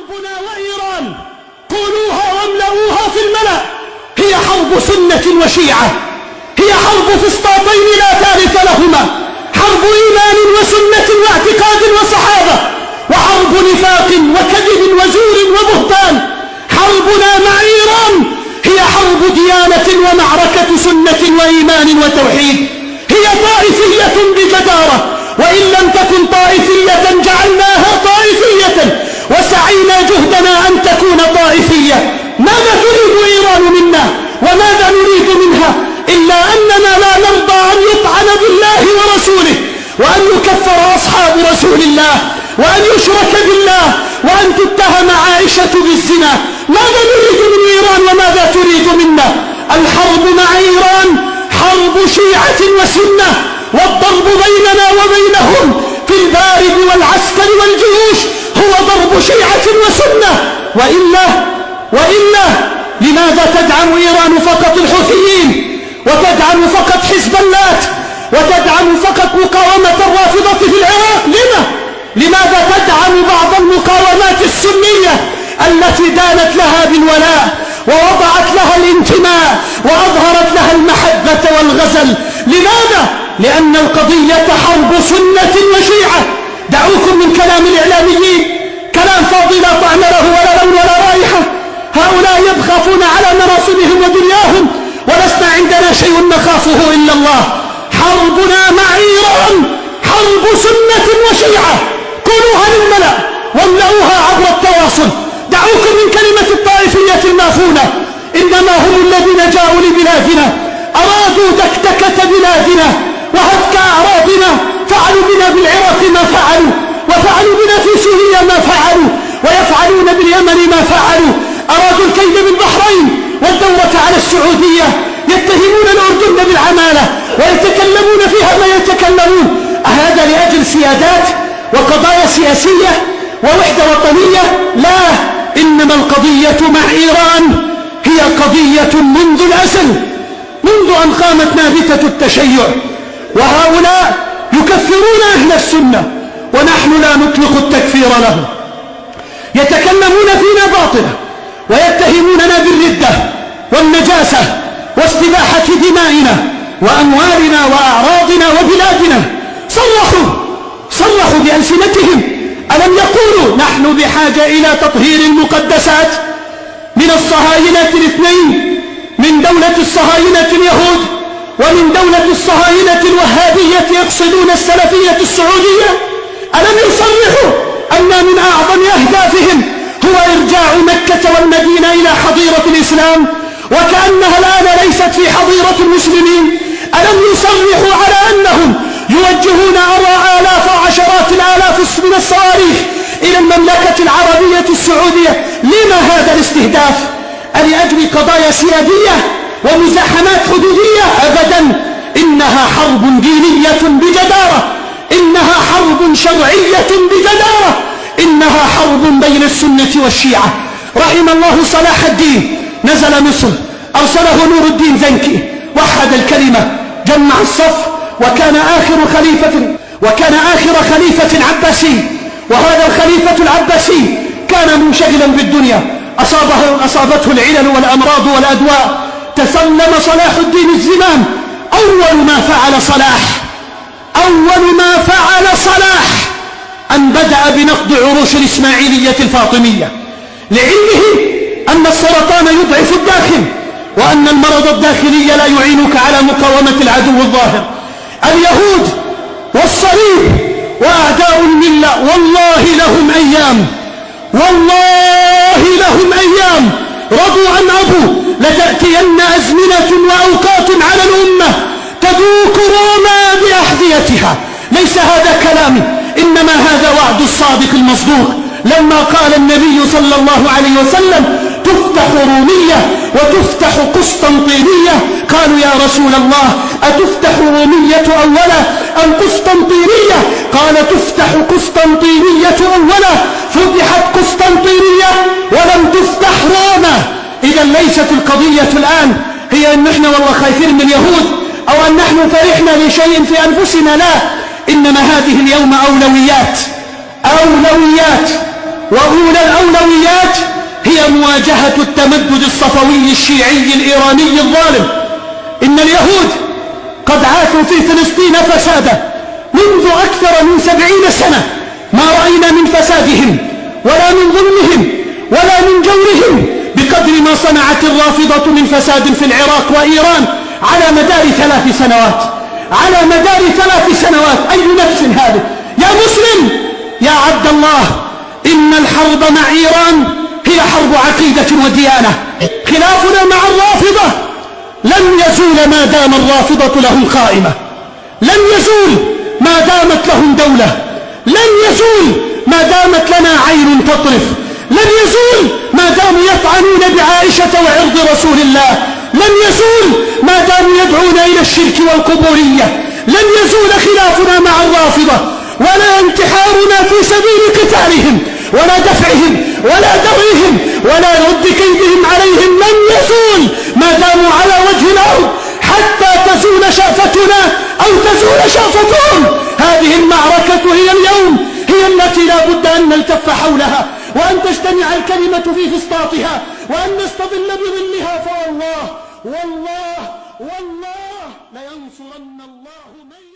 حربنا وإيران قولوها واملؤوها في الملأ هي حرب سنة وشيعة، هي حرب فسطاطين لا ثالث لهما، حرب إيمان وسنة واعتقاد وصحابة، وحرب نفاق وكذب وزور وبهتان. حربنا مع إيران هي حرب ديانة ومعركة سنة وإيمان وتوحيد، هي طائفية بجدارة، وإن لم تكن طائفية جعلناها طائفية وسعينا جهدنا أن تكون طائفية. ماذا تريد إيران منا وماذا نريد منها إلا أننا لا نرضى أن يطعن بالله ورسوله، وأن يكفر أصحاب رسول الله، وأن يشرك بالله، وأن تتهم عائشة بالزنا. ماذا نريد من إيران وماذا تريد منا؟ الحرب مع إيران حرب شيعة وسنة، والضرب بيننا وبينهم في البارد والعسكر والجيوش هو ضرب شيعة وسنة. وإلا لماذا تدعم إيران فقط الحوثيين، وتدعم فقط حزب اللات، وتدعم فقط مقاومة الرافضة في العراق؟ لماذا تدعم بعض المقاومات السنية التي دانت لها بالولاء ووضعت لها الانتماء وأظهرت لها المحبة والغزل؟ لماذا؟ لأن القضية حرب سنة وشيعة. دعوكم من كلام الإعلاميين، كلام فاضي لا طعم له ولا لون ولا رائحة. هؤلاء يبخفون على مراسمهم ودنياهم، ولسنا عندنا شيء نخافه إلا الله. حربنا مع إيران حرب سنة وشيعة، قولوها للملأ واملؤوها عبر التواصل. دعوكم من كلمة الطائفية المافونة، إنما هم الذين جاءوا لبلادنا أرادوا دكدكة بلادنا وهتك أعراضنا، فعلوا بنا بالعراق ما فعلوا، وفعلوا بنا في سوريا ما فعلوا، ويفعلون باليمن ما فعلوا. أرادوا الكيد بالبحرين والدورة على السعودية، يتهمون الأردن بالعمالة ويتكلمون فيها ما يتكلمون. هذا لأجل سيادات وقضايا سياسية ووحدة وطنية؟ لا، إنما القضية مع إيران هي قضية منذ الأزل، منذ أن قامت نابتة التشيع. وهؤلاء يكفرون أهل السنة ونحن لا نطلق التكفير لهم. يتكلمون فينا باطلا ويتهموننا بالردة والنجاسة واستباحة دمائنا وأموالنا وأعراضنا وبلادنا. صرحوا بألسنتهم، ألم يقولوا نحن بحاجة إلى تطهير المقدسات من الصهاينة الاثنين، من دولة الصهاينة اليهود ومن دولة الصهاينة الوهابية يقصدون السلفية السعودية؟ ألم يصرحوا أن من أعظم أهدافهم هو إرجاع مكة والمدينة إلى حضيرة الإسلام، وكأنها الآن ليست في حضيرة المسلمين؟ ألم يصرحوا على أنهم يوجهون آلاف وعشرات الآلاف من الصواريخ إلى المملكة العربية السعودية؟ لما هذا الاستهداف؟ ألأجل قضايا سيادية ومزاحمات حدودية؟ أبدا، إنها حرب دينية بجدارة، إنها حرب شرعية بجدارة، إنها حرب بين السنة والشيعة. رحم الله صلاح الدين، نزل مصر، أرسله نور الدين زنكي، وحد الكلمة، جمع الصف، وكان آخر خليفة عباسي. وهذا الخليفة العباسي كان منشغلا بالدنيا، أصابته العلل والأمراض والأدواء، تسلم صلاح الدين الزمام. أول ما فعل صلاح أن بدأ بنقض عروش الإسماعيلية الفاطمية، لعلمه أن السرطان يضعف الداخل، وأن المرض الداخلي لا يعينك على مقاومة العدو الظاهر. اليهود والصليب وأعداء الملة والله لهم أيام رضوا أن أبوا، لتأتين أزمنة وأوقات على الأمة تذوق روما بأحذيتها. ليس هذا كلامي، إنما هذا وعد الصادق المصدوق، لما قال النبي صلى الله عليه وسلم تفتح رومية وتفتح قسطنطينية. قالوا يا رسول الله أتفتح رومية أولا أم قسطنطينية؟ قال تفتح قسطنطينية أولا. فتحت قسطنطينية ولم تفتح روما. إذا ليست القضية الآن هي أن نحن والله خايفين من اليهود أو أن نحن فرحنا لشيء في أنفسنا، لا، إنما هذه اليوم أولويات. وأولى الأولويات هي مواجهة التمدد الصفوي الشيعي الإيراني الظالم. إن اليهود قد عاشوا في فلسطين فسادا منذ أكثر من 70 سنة، ما رأينا من فسادهم ولا من ظلمهم ولا من جورهم بقدر ما صنعت الرافضة من فساد في العراق وإيران على مدار 3 سنوات. على مدار 3 سنوات. أي نفس هذه يا مسلم يا عبد الله؟ إن الحرب مع إيران هي حرب عقيدة وديانة. خلافنا مع الرافضة لن يزول ما دام الرافضة لهم قائمة، لن يزول ما دامت لهم دولة، لن يزول ما دامت لنا عين تطرف، لن يزول ما داموا يطعنون بعائشة وعرض رسول الله، لن يزول ما داموا يدعون إلى الشرك والقبورية، لن يزول خلافنا مع الرافضة ولا انتحارنا في سبيل قتالهم ولا دفعهم ولا درعهم ولا رد كيدهم عليهم، لن يزول ما داموا على وجه الأرض حتى تزول شأفتنا أو تزول شأفتهم. هذه المعركة هي اليوم، هي التي لا بد أن نلتف حولها وأن تجتمع الكلمة في فسطاطها وأن نستظل بظلها، فوالله والله والله لينصرن الله من